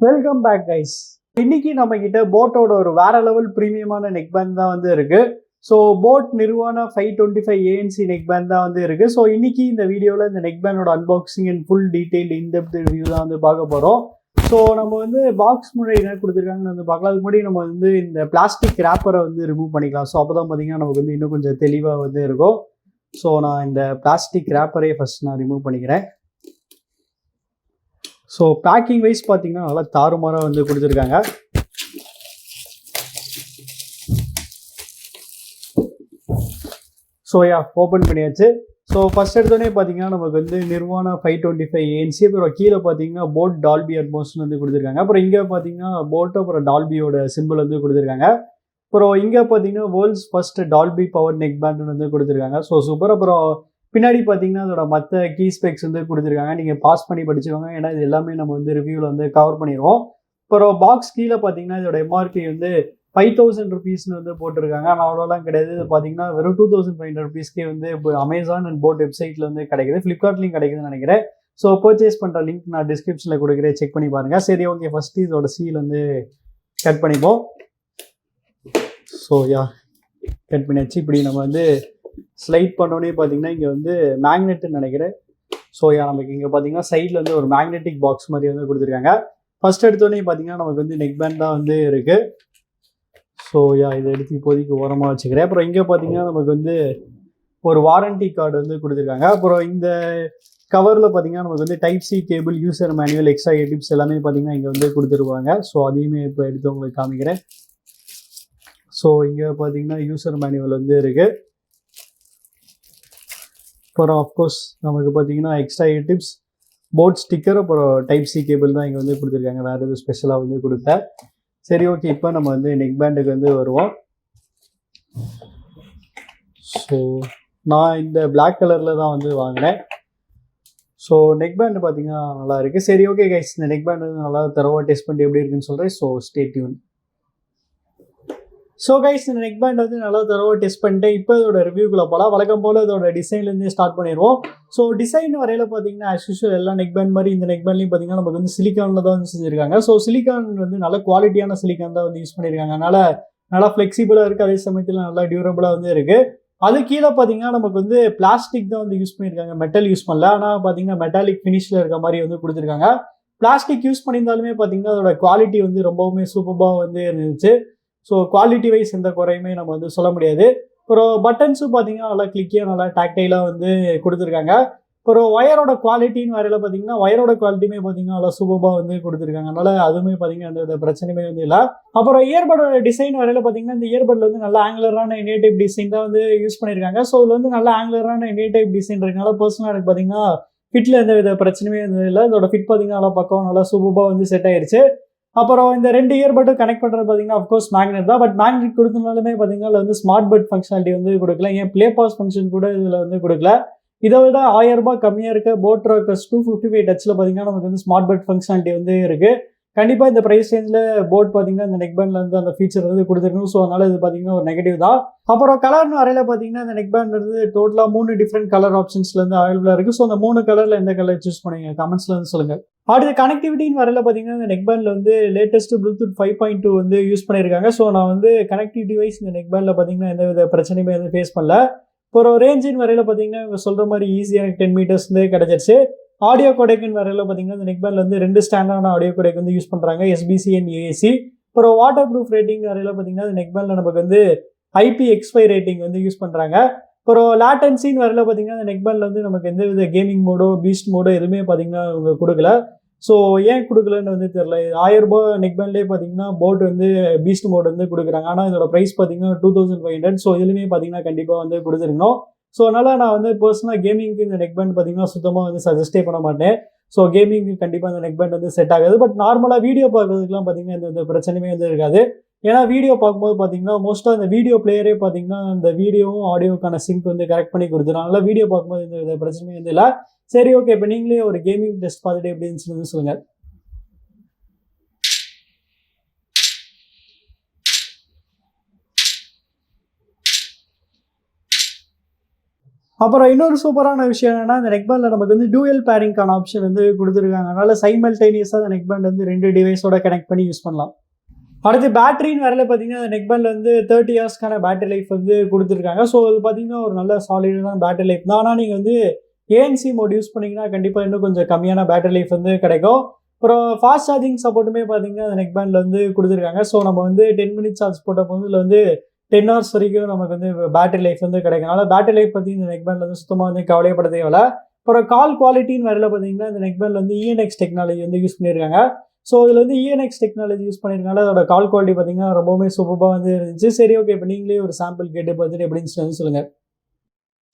Welcome back guys. இன்னைக்கு நம்ம கிட்ட போட்டோட ஒரு வேற லெவல் பிரீமியமான நெக் பேண்ட் தான் வந்து இருக்கு. So boAt Nirvana 525 ANC neck band தான் வந்து இருக்கு. ஸோ இன்னைக்கு இந்த வீடியோவில் இந்த நெக் பேண்டோட unboxing and full detail in depth review தான் வந்து பார்க்க போகிறோம். ஸோ நம்ம வந்து பாக்ஸ் முன்னாடி என்ன கொடுத்துருக்காங்கன்னு வந்து பார்க்கலாம். அதுக்கு முன்னாடி நம்ம வந்து இந்த பிளாஸ்டிக் ரேப்பரை வந்து ரிமூவ் பண்ணிக்கலாம். ஸோ அப்போ தான் பார்த்தீங்கன்னா நமக்கு வந்து இன்னும் கொஞ்சம் தெளிவாக வந்து இருக்கும். ஸோ நான் இந்த பிளாஸ்டிக் ரேப்பரே ஃபர்ஸ்ட் நான் ரிமூவ் பண்ணிக்கிறேன். ஸோ பேக்கிங் வைஸ் பார்த்தீங்கன்னா நல்லா தாறுமாறாக வந்து கொடுத்துருக்காங்க. ஸோ ஓப்பன் பண்ணியாச்சு. ஸோ ஃபர்ஸ்ட் எடுத்தோடனே பார்த்தீங்கன்னா நமக்கு வந்து நிர்வானா 525 ANC, அப்புறம் கீழே பார்த்தீங்கன்னா போட் டால்பி அட்மோஸ்னு வந்து கொடுத்துருக்காங்க. அப்புறம் இங்கே பார்த்தீங்கன்னா போட் அப்புறம் டால்பியோட சிம்பிள் வந்து கொடுத்துருக்காங்க. அப்புறம் இங்கே பார்த்தீங்கன்னா world's first Dolby power neck band வந்து கொடுத்துருக்காங்க. So super. அப்புறம் பின்னாடி பார்த்தீங்கன்னா அதோட மற்ற கீ ஸ்பெக்ஸ் வந்து கொடுத்துருக்காங்க. நீங்கள் பாஸ் பண்ணி படிச்சுக்கோங்க, ஏன்னா இது எல்லாமே நம்ம வந்து ரிவ்யூவில் வந்து கவர் பண்ணிடுவோம். அப்புறம் பாக்ஸ் கீழே பார்த்தீங்கன்னா இதோட எம்ஆர்பி வந்து 5000 ருபீஸ்னு வந்து போட்டிருக்காங்க. ஆனால் அவ்வளோலாம் கிடையாது. இது பார்த்தீங்கன்னா வெறும் 2500 ருபீஸ்க்கே வந்து இப்போ அமேசான் அண்ட் போட் வெப்சைட்டில் வந்து கிடைக்குது, ஃப்ளிப்கார்ட்லையும் கிடைக்குதுன்னு நினைக்கிறேன். ஸோ பர்ச்சேஸ் பண்ணுற லிங்க் நான் டிஸ்கிரிப்ஷனில் கொடுக்குறேன், செக் பண்ணி பாருங்கள். சரி, ஓகே, ஃபஸ்ட்டு இதோட சீல் வந்து கட் பண்ணிப்போம். ஸோ கட் பண்ணியாச்சு. இப்படி நம்ம வந்து ஸ்லைட் பண்ணோன்னே பார்த்தீங்கன்னா இங்கே வந்து மேக்னெட்னு நினைக்கிறேன். ஸோ நமக்கு இங்கே பார்த்தீங்கன்னா சைடில் வந்து ஒரு மேக்னெட்டிக் பாக்ஸ் மாதிரி வந்து கொடுத்துருக்காங்க. ஃபர்ஸ்ட் எடுத்தோடனே பார்த்தீங்கன்னா நமக்கு வந்து நெக் பேண்ட் தான் வந்து இருக்குது. ஸோ இதை எடுத்து இப்போதைக்கு ஓரமாக வச்சுக்கிறேன். அப்புறம் இங்கே பார்த்தீங்கன்னா நமக்கு வந்து ஒரு வாரண்டி கார்டு வந்து கொடுத்துருக்காங்க. அப்புறம் இந்த கவரில் பார்த்தீங்கன்னா நமக்கு வந்து type C cable, user manual, extra tips எல்லாமே பார்த்தீங்கன்னா இங்கே வந்து கொடுத்துருவாங்க. ஸோ அதையுமே இப்போ எடுத்து உங்களுக்கு காமிக்கிறேன். ஸோ இங்கே பார்த்தீங்கன்னா யூசர் மேனுவல் வந்து இருக்குது. அப்புறம் அஃப்கோர்ஸ் நமக்கு பார்த்தீங்கன்னா எக்ஸ்ட்ரா டிப்ஸ், போட் ஸ்டிக்கர், அப்புறம் டைப் சி கேபிள் தான் இங்கே வந்து கொடுத்துருக்காங்க. வேறு எதுவும் ஸ்பெஷலாக வந்து கொடுத்தேன். சரி, ஓகே, இப்போ நம்ம வந்து நெக் பேண்டுக்கு வந்து வருவோம். ஸோ நான் இந்த பிளாக் கலரில் தான் வந்து வாங்கினேன். ஸோ நெக் பேண்டு பார்த்தீங்கன்னா நல்லா இருக்குது. சரி, ஓகே கைஸ், இந்த நெக் பேண்ட் வந்து நல்லா தரவாக டெஸ்ட் பண்ணிட்டு எப்படி இருக்குன்னு சொல்கிறேன். So stay tune. So guys, இந்த நெக் பேண்ட் வந்து நல்லா தரவாக டெஸ்ட் பண்ணிட்டு இப்போ இதோட ரிவ்யூக்குள்ளே போகலாம். வழக்கம் போல் இதோட டிசைன்லேருந்து ஸ்டார்ட் பண்ணிடுவோம். ஸோ டிசைன் வரையில் பார்த்தீங்கன்னா ஆஸ் யூஷுவல் எல்லா நெக் பேண்ட் மாதிரி இந்த நெக் பேண்ட்லையும் பார்த்தீங்கன்னா நமக்கு வந்து சிலிக்கானில் தான் வந்து செஞ்சுருக்காங்க. ஸோ சிலிக்கான் வந்து நல்ல குவாலிட்டியான சிலிக்கான் தான் வந்து யூஸ் பண்ணியிருக்காங்க. அதனால் நல்லா ஃப்ளெக்சிபிளாக இருக்குது, அதே சமயத்தில் நல்லா டியூரபிளாக வந்து இருக்குது. அது கீழே பார்த்தீங்கன்னா நமக்கு வந்து பிளாஸ்டிக் தான் வந்து யூஸ் பண்ணியிருக்காங்க, மெட்டல் யூஸ் பண்ணல. ஆனால் பார்த்தீங்கன்னா மெட்டாலிக் ஃபினிஷில் இருக்க மாதிரி வந்து கொடுத்துருக்காங்க. பிளாஸ்டிக் யூஸ் பண்ணியிருந்தாலுமே பார்த்தீங்கன்னா அதோட குவாலிட்டி வந்து ரொம்பவுமே சூப்பராக வந்து இருந்துச்சு. ஸோ குவாலிட்டி வைஸ் எந்த குறையுமே நம்ம வந்து சொல்ல முடியாது. அப்புறம் பட்டன்ஸும் பார்த்தீங்கன்னா நல்லா கிளிக்கியாக நல்லா டாக்டைலாக வந்து கொடுத்துருக்காங்க. அப்புறம் ஒயரோட குவாலிட்டின்னு வரையில் பார்த்தீங்கன்னா ஒயரோட குவாலிட்டியுமே பார்த்தீங்கன்னா நல்லா சூப்பராக வந்து கொடுத்துருக்காங்க. அதனால் அதுவுமே பார்த்தீங்கன்னா எந்த பிரச்சனையுமே வந்து இல்லை. அப்புறம் இயர்படோட டிசைன் வரையில் பார்த்தீங்கன்னா இந்த இயர்படில் வந்து நல்ல ஆங்குலரான இனே டைப் டிசைன் தான் வந்து யூஸ் பண்ணியிருக்காங்க. ஸோ இதில் வந்து நல்ல ஆங்குலரான இனே டைப் டிசைன் இருக்கனால பர்சனலாக எனக்கு பார்த்தீங்கன்னா ஃபிட்டில் எந்த வித பிரச்சனையுமே வந்து இல்லை. இதோட ஃபிட் பார்த்தீங்கன்னா நல்லா பக்கம் நல்லா சூப்பராக வந்து செட் ஆயிடுச்சு. அப்புறம் இந்த 2 இயர்பட்டும் கனெக்ட் பண்ணுறது பார்த்தீங்கன்னா அஃப்கோர்ஸ் மேக்னெட் தான். பட் மேக்னெட் கொடுத்தனாலுமே பார்த்தீங்கன்னா அதில் வந்து ஸ்மார்ட் பட் ஃபங்க்ஷனாலிட்டி வந்து கொடுக்கல. ஏன் ப்ளே பாஸ் ஃபங்க்ஷன் கூட இதில் வந்து கொடுக்கல. இதை விட 1000 ரூபாய் கம்மியாக இருக்க போட் ராக்கர்ஸ் 255 டச்சில் பார்த்தீங்கன்னா நமக்கு வந்து ஸ்மார்ட் பட் ஃபங்க்ஷனாலிட்டி வந்து இருக்குது. கண்டிப்பாக இந்த ப்ரைஸ் ரேஞ்சில் போட் பார்த்தீங்கன்னா இந்த நெக் பேண்டில் வந்து அந்த ஃபீச்சர் வந்து கொடுத்துருக்கணும். ஸோ அதனால் இது பார்த்தீங்கன்னா ஒரு நெகட்டிவ் தான். அப்புறம் கலர்னு வரையில் பார்த்தீங்கன்னா இந்த நெக் பேண்ட் வந்து டோட்டலாக 3 டிஃப்ரெண்ட் கலர் ஆப்ஷன்ஸ்லேருந்து அவைலபிளாக இருக்குது. ஸோ அந்த 3 கலரில் எந்த கலர் சூஸ் பண்ணுவீங்க கமெண்ட்ஸில் வந்து சொல்லுங்கள். அடுத்து கனெக்டிவிட்டின்னு வரையில் பார்த்தீங்கன்னா இந்த நெக் பேண்டில் வந்து லேட்டஸ்ட் ப்ளூடூத் 5.2 வந்து யூஸ் பண்ணியிருக்காங்க. ஸோ நான் வந்து கனெக்டிவிட்டி வைஸ் இந்த நெக் பேண்டில் பார்த்தீங்கன்னா எந்த வித பிரச்சனையுமே வந்து ஃபேஸ் பண்ணல. அப்புறம் ரேஞ்சின் வரையில் பார்த்தீங்கன்னா இவங்க சொல்கிற மாதிரி ஈஸியாக எனக்கு 10 மீட்டர்ஸ் வந்து கிடச்சிருச்சு. ஆடியோ கோடெக்குன்னு வரையில் பார்த்தீங்கன்னா இந்த நெக் பேண்டில் வந்து 2 ஸ்டாண்டர்டான ஆடியோ கோடெக் வந்து யூஸ் பண்ணுறாங்க, SBC அண்ட் AAC. அப்புறம் வாட்டர் ப்ரூஃப் ரேட்டிங் வரையில் பார்த்தீங்கன்னா இந்த நெக் பேண்டில் நமக்கு வந்து IPX5 ரேட்டிங் வந்து யூஸ் பண்ணுறாங்க. அப்புறம் லேட்டன்சின்னு வரையில் பார்த்தீங்கன்னா இந்த நெக் பேண்டில் வந்து நமக்கு எந்த வித கேமிங் மோடோ பீஸ்ட் மோடோ எதுவுமே பார்த்தீங்கன்னா இவங்க கொடுக்கல. ஸோ ஏன் கொடுக்கலன்னு வந்து தெரியல. 1000 ரூபாய் நெக் பேண்ட்லேயே பார்த்தீங்கன்னா போட் வந்து பீஸ்ட் மோட் வந்து கொடுக்குறாங்க. ஆனால் இதோட ப்ரைஸ் பார்த்தீங்கன்னா 2500. ஸோ இதுலேயுமே பார்த்தீங்கன்னா கண்டிப்பாக வந்து கொடுத்துருக்கணும். ஸோ அதனால் நான் வந்து பர்சனலாக கேமிங்க்கு இந்த நெக் பேண்ட் பார்த்தீங்கன்னா சுத்தமாக வந்து சஜஸ்டே பண்ண மாட்டேன். ஸோ கேமிங்க்கு கண்டிப்பாக இந்த நெக் பேண்ட் வந்து செட் ஆகாது. பட் நார்மலாக வீடியோ பார்க்குறதுக்குலாம் பார்த்தீங்கன்னா எந்த பிரச்சனையுமே வந்து இருக்காது. ஏன்னா வீடியோ பார்க்கும்போது பார்த்தீங்கன்னா மோஸ்ட்டாக இந்த வீடியோ பிளேயரே பார்த்தீங்கன்னா இந்த வீடியோவும் ஆடியோக்கான சிங்க் வந்து கரெக்ட் பண்ணி கொடுத்துரும். அதனால் வீடியோ பார்க்கும்போது எந்த பிரச்சனையும் வந்து இல்லை. சரி, ஓகே, இப்போ நீங்களே ஒரு கேமிங் டெஸ்ட் பார்த்துட்டு எப்படி இருந்துச்சுன்னு சொல்லுங்கள். அப்புறம் இன்னொரு சூப்பரான விஷயம் என்னன்னா, இந்த நெக்பேண்ட்ல நமக்கு வந்து டூயல் பேரிங்க்கான ஆப்ஷன் வந்து குடுத்துருக்காங்க. அதனால சைமல்டேனியஸா அந்த நெக்பேண்ட் வந்து 2 டிவைஸோட கனெக்ட் பண்ணி யூஸ் பண்ணலாம். அடுத்து பேட்டரின்னு வரல பார்த்தீங்கன்னா, அந்த நெக்பேண்ட்ல வந்து 30 ஹார்ஸ்க்கான பேட்டரி லைஃப் வந்து குடுத்துருக்காங்க. ஸோ அது பார்த்தீங்கன்னா, ஒரு நல்ல சாலிடான பேட்டரி லைஃப் தான். ஆனா நீங்க வந்து ANC மோட் யூஸ் பண்ணீங்கன்னா, கண்டிப்பா இன்னும் கொஞ்சம் கம்மியான பேட்டரி லைஃப் வந்து கிடைக்கும். அப்புறம் ஃபாஸ்ட் சார்ஜிங் சப்போர்ட்டுமே பார்த்தீங்கன்னா, அந்த நெக்பேண்ட்ல வந்து குடுத்துருக்காங்க. ஸோ நம்ம வந்து 10 மினிட்ஸ் சார்ஜ் போட்டப்போ வந்து இதுல வந்து 10 ஹார்ஸ் வரைக்கும் நமக்கு வந்து பேட்டரி லைஃப் வந்து கிடைக்கும். அதனால பேட்டரி லைஃப் பத்தி இந்த நெக்பேண்ட்ல வந்து சுத்தமா வந்து கவலையப்பட தேவையில்ல. அப்புறம் கால் குவாலிட்டின்னு வரல பார்த்தீங்கன்னா, இந்த நெக்பேண்ட்ல வந்து ENX டெக்னாலஜி வந்து யூஸ் பண்ணியிருக்காங்க. ஸோ இதுல வந்து ENX டெக்னாலஜி யூஸ் பண்ணியிருக்கனால அதோட கால் குவாலிட்டி பார்த்தீங்கன்னா, ரொம்பவுமே சூப்பர்பா வந்து இருந்துச்சு. சரி, ஓகே. இப்ப நீங்களே ஒரு சாம்பிள் கேட்டு பார்த்துட்டு எப்படி இருந்துச்சுன்னு சொல்லுங்க.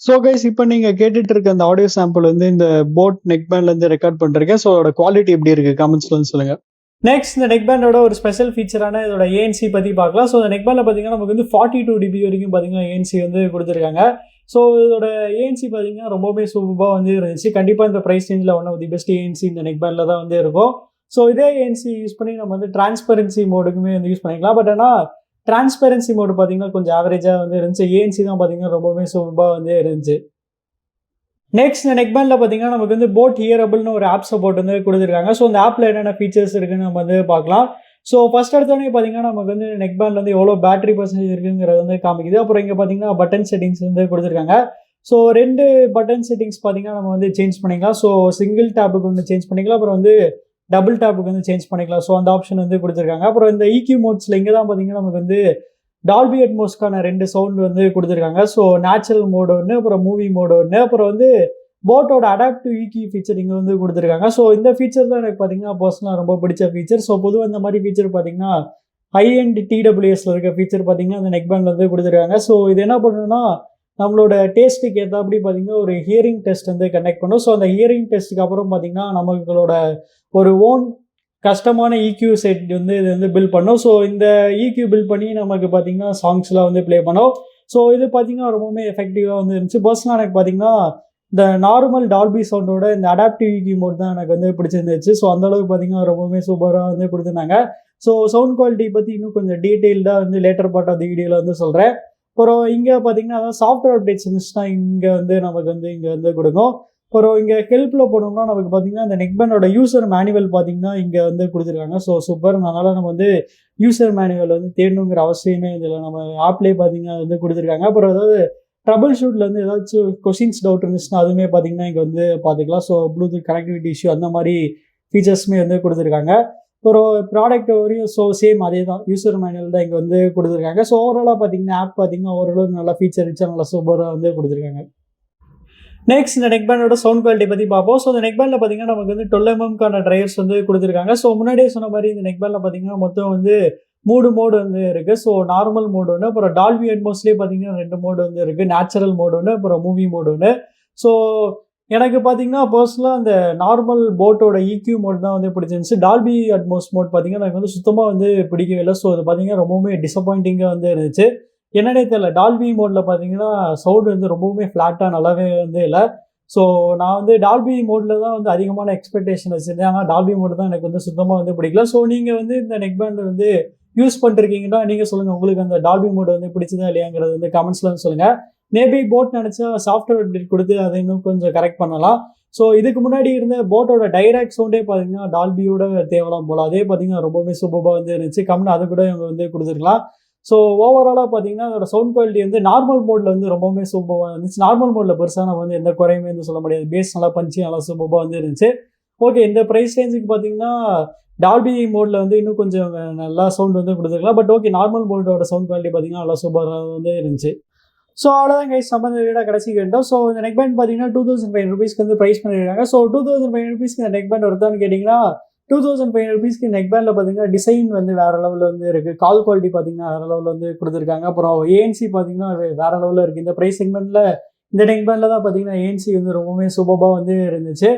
ஸோ கைஸ், இப்ப நீங்க கேட்டுட்டு இருக்க அந்த ஆடியோ சாம்பிள் வந்து இந்த போட் நெக்பேண்ட்ல இருந்து ரெக்கார்ட் பண்ணிருக்கேன். ஸோ அதோட குவாலிட்டி எப்படி இருக்கு கமெண்ட்ஸ்ல வந்து சொல்லுங்க. நெக்ஸ்ட், இந்த நெக்பேண்டோட ஒரு ஸ்பெஷல் ஃபீச்சரான இதோட ANC பத்தி பார்க்கலாம். ஸோ இந்த நெக்பேண்ட்ல பார்த்தீங்கன்னா நமக்கு வந்து 42 dB வரைக்கும் பார்த்தீங்கன்னா ANC வந்து கொடுத்துருக்காங்க. ஸோ இதோட ANC பார்த்தீங்கன்னா ரொம்பவே சூப்பர்பா வந்து இருந்துச்சு. கண்டிப்பா இந்த பிரைஸ் ரேஞ்சில் one of the best ANC இந்த நெக்பேண்ட்ல தான் வந்து இருக்கும். ஸோ இதே ANC யூஸ் பண்ணி நம்ம வந்து டிரான்ஸ்பரன்சி மோடுக்குமே வந்து யூஸ் பண்ணிக்கலாம். பட் ஆனால் டிரான்ஸ்பரன்சி மோடு பார்த்தீங்கன்னா கொஞ்சம் ஆவரேஜா வந்து இருந்துச்சு. ANC தான் பார்த்தீங்கன்னா ரொம்பவே சூப்பர்பா வந்து இருந்துச்சு. நெக்ஸ்ட், இந்த நெக்பேண்ட்ல பார்த்தீங்கன்னா நமக்கு வந்து போட் ஹியரபிள்னு ஒரு ஆப் சப்போர்ட் வந்து கொடுத்துருக்காங்க. ஸோ இந்த ஆப்ல என்னென்ன ஃபீச்சர்ஸ் இருக்குன்னு நம்ம வந்து பார்க்கலாம். ஸோ ஃபர்ஸ்ட் எடுத்தோடனே பார்த்தீங்கன்னா நமக்கு வந்து நெக்பேண்ட்ல வந்து எவ்வளோ பேட்டரி பர்சன்டேஜ் இருக்குங்கிறது வந்து காமிக்குது. அப்புறம் இங்கே பார்த்தீங்கன்னா பட்டன் செட்டிங்ஸ் வந்து கொடுத்துருக்காங்க. ஸோ 2 பட்டன் செட்டிங்ஸ் பார்த்தீங்கன்னா நம்ம வந்து சேஞ்ச் பண்ணிக்கலாம். ஸோ சிங்கிள் டேப்புக்கு ஒன்று சேஞ்ச் பண்ணிக்கலாம். அப்புறம் வந்து டபுள் டேப்புக்கு வந்து சேஞ்ச் பண்ணிக்கலாம். ஸோ அந்த ஆப்ஷன் வந்து கொடுத்துருக்காங்க. அப்புறம் இந்த EQ மோட்ஸ்ல இங்கே தான் பார்த்தீங்கன்னா நமக்கு வந்து டால்பி அட்மோஸ்க்கான 2 சவுண்ட் வந்து குடுத்துருக்காங்க. ஸோ நேச்சுரல் மோட் ஒண்ணு, அப்புறம் மூவி மோட் ஒண்ணு, அப்புறம் வந்து போட்டோட அடாப்டிவ் EQ ஃபீச்சர் இங்க வந்து குடுத்துருக்காங்க. ஸோ இந்த ஃபீச்சர் தான் எனக்கு பார்த்தீங்கன்னா, பர்சனலா ரொம்ப பிடிச்ச ஃபீச்சர். ஸோ பொதுவா இந்த மாரி ஃபீச்சர் பார்த்தீங்கன்னா, ஹை எண்ட் TWSல இருக்க ஃபீச்சர் பார்த்தீங்கன்னா, அந்த நெக்பேண்ட்ல வந்து குடுத்துருக்காங்க. ஸோ இது என்ன பண்ணும்னா, நம்மளோட டேஸ்ட்டுக்கு ஏத்தாப்படி பார்த்தீங்கன்னா, ஒரு ஹியரிங் டெஸ்ட் வந்து கண்டக்ட் பண்ணும். ஸோ அந்த ஹியரிங் டெஸ்ட்டுக்கு அப்புறம் பார்த்தீங்கன்னா, நம்மளோட ஒரு ஓன் கஸ்டமான EQ செட் வந்து இது வந்து பில்ட் பண்ணும். ஸோ இந்த EQ பில்ட் பண்ணி நமக்கு பார்த்தீங்கன்னா, சாங்ஸ்லாம் வந்து ப்ளே பண்ணும். ஸோ இது பார்த்தீங்கன்னா, ரொம்பவுமே எஃபெக்டிவா வந்து இருந்துச்சு. பர்சனலா எனக்கு பார்த்தீங்கன்னா, இந்த நார்மல் டால்பி சவுண்டோட இந்த அடாப்டிவ் EQ மோட் தான் எனக்கு வந்து பிடிச்சிருந்துச்சு. ஸோ அந்த அளவுக்கு பார்த்தீங்கன்னா, ரொம்பவுமே சூப்பரா வந்து குடுத்துருந்தாங்க. ஸோ சவுண்ட் குவாலிட்டி பத்தி இன்னும் கொஞ்சம் டீட்டெயில்டா வந்து லேட்டர் பார்ட் ஆஃப் தி வீடியோல வந்து சொல்றேன். அப்புறம் இங்க பார்த்தீங்கன்னா, அதான் சாஃப்ட்வேர் அப்டேட்ஸ் இருந்துச்சுன்னா இங்க வந்து நமக்கு வந்து இங்க வந்து குடுக்கும். அப்புறம் இங்க ஹெல்ப்ல போனோம்னா நமக்கு பார்த்தீங்கன்னா, இந்த நெக்பேண்டோட யூசர் மேனுவல் பார்த்தீங்கன்னா, இங்க வந்து குடுத்துருக்காங்க. So super. அதனால நம்ம வந்து யூசர் மேனுவல் வந்து தேடணுங்கிற அவசியமே இதில நம்ம ஆப்லயே பார்த்தீங்கன்னா வந்து குடுத்துருக்காங்க. அப்புறம் ஏதாவது ட்ரபிள் ஷூட்ல வந்து ஏதாச்சும் கொஸ்டின்ஸ், டவுட் இருந்துச்சுன்னா அதுவுமே பார்த்தீங்கன்னா, இங்க வந்து பார்த்துக்கலாம். ஸோ ப்ளூடூத் கனெக்டிவிட்டி இஷ்யூ அந்த மாரி ஃபீச்சர்ஸுமே வந்து குடுத்துருக்காங்க. அப்புறம் ப்ராடக்ட் வரையும் சேம் அதே தான். யூசர் மேனுவல் தான் இங்க வந்து குடுத்துருக்காங்க. ஸோ ஓவராலா பார்த்தீங்கன்னா, ஆப் பார்த்தீங்கன்னா ஓரளவுக்கு நல்லா ஃபீச்சர் ரிச்சா நல்லா சூப்பரா வந்து குடுத்துருக்காங்க. நெக்ஸ்ட், இந்த நெக்பேண்டோட சவுண்ட் குவாலிட்டி பத்தி பார்ப்போம். ஸோ இந்த நெக்பேண்ட்ல பார்த்தீங்கன்னா, நமக்கு வந்து 12 mmக்கான டிரைவர்ஸ் வந்து குடுத்துருக்காங்க. ஸோ முன்னாடியே சொன்ன மாரி இந்த நெக்பேண்ட்ல பார்த்தீங்கன்னா, மொத்தம் வந்து 3 மோடு வந்து இருக்கு. ஸோ நார்மல் மோடு ஒண்ணு, அப்புறம் டால்பி அட்மோஸ்லயே பார்த்தீங்கன்னா 2 மோடு வந்து இருக்கு. நேச்சுரல் மோடு ஒண்ணு, அப்புறம் மூவி மோடு ஒண்ணு. ஸோ எனக்கு பார்த்தீங்கன்னா, பர்சனலா அந்த நார்மல் போட்டோட EQ மோட் தான் வந்து பிடிச்சிருந்துச்சு. டால்பி அட்மோஸ் மோட் பார்த்தீங்கன்னா, எனக்கு வந்து சுத்தமா வந்து பிடிக்கவே இல்ல. ஸோ அது பார்த்தீங்கன்னா, ரொம்பவுமே டிசப்பாயிண்டிங்கா வந்து இருந்துச்சு. என்னன்னே தெரியல. டால்பி மோட்ல பார்த்தீங்கன்னா, சவுண்ட் வந்து ரொம்பவுமே ஃப்ளாட்டா நல்லாவே வந்து இல்ல. ஸோ நான் வந்து டால்பி மோட்ல தான் வந்து அதிகமான எக்ஸ்பெக்டேஷன் வச்சிருந்தேன். ஆனா டால்பி மோட் தான் எனக்கு வந்து சுத்தமா வந்து பிடிக்கல. ஸோ நீங்க வந்து இந்த நெக்பேண்ட் வந்து யூஸ் பண்ணிருக்கீங்கன்னா, நீங்க சொல்லுங்க. உங்களுக்கு அந்த டால்பி மோட் வந்து பிடிச்சதா இல்லையாங்கிறது வந்து கமெண்ட்ஸ்ல வந்து சொல்லுங்க. மேபி போட் நெனச்சா சாஃப்ட்வேர் அப்டேட் குடுத்து அதை இன்னும் கொஞ்சம் கரெக்ட் பண்ணலாம். ஸோ இதுக்கு முன்னாடி இருந்த போட்டோட டைரக்ட் சவுண்டே பார்த்தீங்கன்னா, டால்பியோட தேவலாம் போல. அதே பார்த்தீங்கன்னா, ரொம்பவுமே சூப்பர்பா வந்து இருந்துச்சு. கம்முனு அத கூட இவங்க வந்து குடுத்துருக்கலாம். ஸோ ஓவராலா பார்த்தீங்கன்னா, அதோட சவுண்ட் குவாலிட்டி வந்து நார்மல் மோட்ல வந்து ரொம்பவுமே சூப்பர்பா இருந்துச்சு. நார்மல் மோட்ல பெருசா நம்ம வந்து எந்த குறையுமே வந்து சொல்ல முடியாது. பேஸ் நல்லா பஞ்சி நல்லா சூப்பர்பா வந்து இருந்துச்சு. ஓகே, இந்த பிரைஸ் ரேஞ்சுக்கு பார்த்தீங்கன்னா, டால்பி மோட்ல வந்து இன்னும் கொஞ்சம் நல்லா சவுண்ட் வந்து குடுத்துருக்கலாம். பட் ஓகே, நார்மல் மோடோட சவுண்ட் குவாலிட்டி பார்த்தீங்கன்னா, நல்லா சூப்பரா வந்து இருந்துச்சு. ஸோ அவ்வளோதான் கைஸ், நம்ம இந்த வீடியோட கடைசிக்கு வந்துட்டோம். ஸோ இந்த நெக்பேண்ட் பார்த்தீங்கன்னா, ₹2500 வந்து பிரைஸ் பண்ணியிருக்காங்க. ஸோ ₹2500 இந்த நெக்பேண்ட் வருதான்னு கேட்டிங்கன்னா, ₹2500 நெக்பேண்ட்ல பார்த்தீங்கன்னா, டிசைன் வந்து வேற லெவல்ல வந்து இருக்கு. கால் குவாலிட்டி பார்த்தீங்கன்னா, வேற லெவல்ல வந்து குடுத்துருக்காங்க. அப்புறம் ANC பார்த்தீங்கன்னா, வேற லெவல்ல இருக்கு. இந்த பிரைஸ் செக்மெண்ட்ல இந்த நெக்பேண்ட்ல தான் பார்த்தீங்கன்னா, ANC வந்து ரொம்பவுமே சூப்பர்பா வந்து இருந்துச்சு.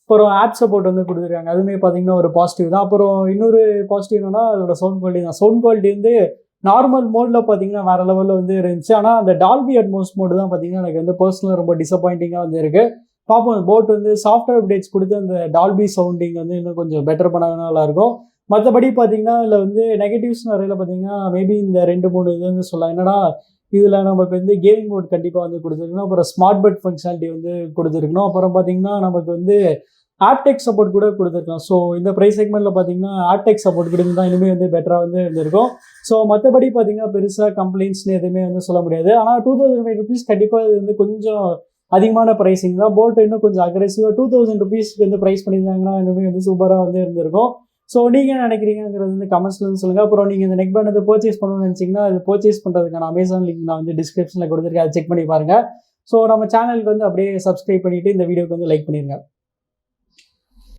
அப்புறம் ஆப் சப்போர்ட் வந்து குடுத்துருக்காங்க. அதுவுமே பார்த்தீங்கன்னா, ஒரு பாசிட்டிவ் தான். அப்புறம் இன்னொரு பாசிட்டிவ் என்னன்னா, அதோட சவுண்ட் குவாலிட்டி தான். சவுண்ட் குவாலிட்டி வந்து நார்மல் மோட்ல பார்த்தீங்கன்னா, வேற லெவல்ல வந்து இருந்துச்சு. ஆனா அந்த டால்பி அட்மோஸ் மோடு தான் பார்த்தீங்கன்னா, எனக்கு வந்து பர்சனலா ரொம்ப டிசப்பாயிண்டிங்கா வந்து இருக்கு. பார்ப்போம், போட் வந்து சாஃப்ட்வேர் அப்டேட்ஸ் குடுத்து அந்த டால்பி சவுண்டிங் வந்து இன்னும் கொஞ்சம் பெட்டர் பண்ணாங்கன்னா நல்லாயிருக்கும். மத்தபடி பார்த்தீங்கன்னா, இதுல வந்து நெகட்டிவ்ஸ்ன்னு வரையில பார்த்தீங்கன்னா, மேபி இந்த 2, 3 இது வந்து சொல்லலாம். என்னன்னா, இதில் நமக்கு வந்து கேமிங் மோட் கண்டிப்பாக வந்து கொடுத்துருக்கணும். அப்புறம் ஸ்மார்ட் பட் ஃபங்க்ஷனாலிட்டி வந்து கொடுத்துருக்கணும். அப்புறம் பார்த்தீங்கன்னா நமக்கு வந்து ஆப்டெக் சப்போர்ட் கூட கொடுத்துருக்கலாம். ஸோ இந்த ப்ரைஸ் செக்மெண்ட்டில் பார்த்தீங்கன்னா ஆப்டெக் சப்போர்ட் கொடுத்துருந்தா இனிமேல் வந்து பெட்டராக வந்து இருந்திருக்கும். ஸோ மற்றபடி பார்த்தீங்கன்னா பெருசாக கம்ப்ளைண்ட்ஸ்னு எதுவுமே வந்து சொல்ல முடியாது. ஆனால் ₹2005 கண்டிப்பாக இது வந்து கொஞ்சம் அதிகமான ப்ரைஸிங் தான். போல்ட் இன்னும் கொஞ்சம் அக்ரெசிவாக ₹2000 வந்து ப்ரைஸ் பண்ணியிருந்தாங்கன்னா இனிமேல் வந்து சூப்பராக வந்து இருந்திருக்கும். ஸோ நீங்கள் என்ன நினைக்கிறீங்கிறது வந்து கமெண்ட்ஸில் வந்து சொல்லுங்கள். அப்புறம் நீங்கள் இந்த நெக் பேண்ட் பர்ச்சேஸ் பண்ணணும்னு நினச்சிங்கன்னா அது பர்ச்சேஸ் பண்ணுறதுக்கான அமேசான் லிங்க் நான் வந்து டிஸ்கிரிப்ஷனில் கொடுத்துருக்கேன். அதை செக் பண்ணி பாருங்கள். ஸோ நம்ம சேனலுக்கு வந்து அப்படியே சப்ஸ்கிரைப் பண்ணிவிட்டு இந்த வீடியோக்கு வந்து லைக் பண்ணிடுங்க.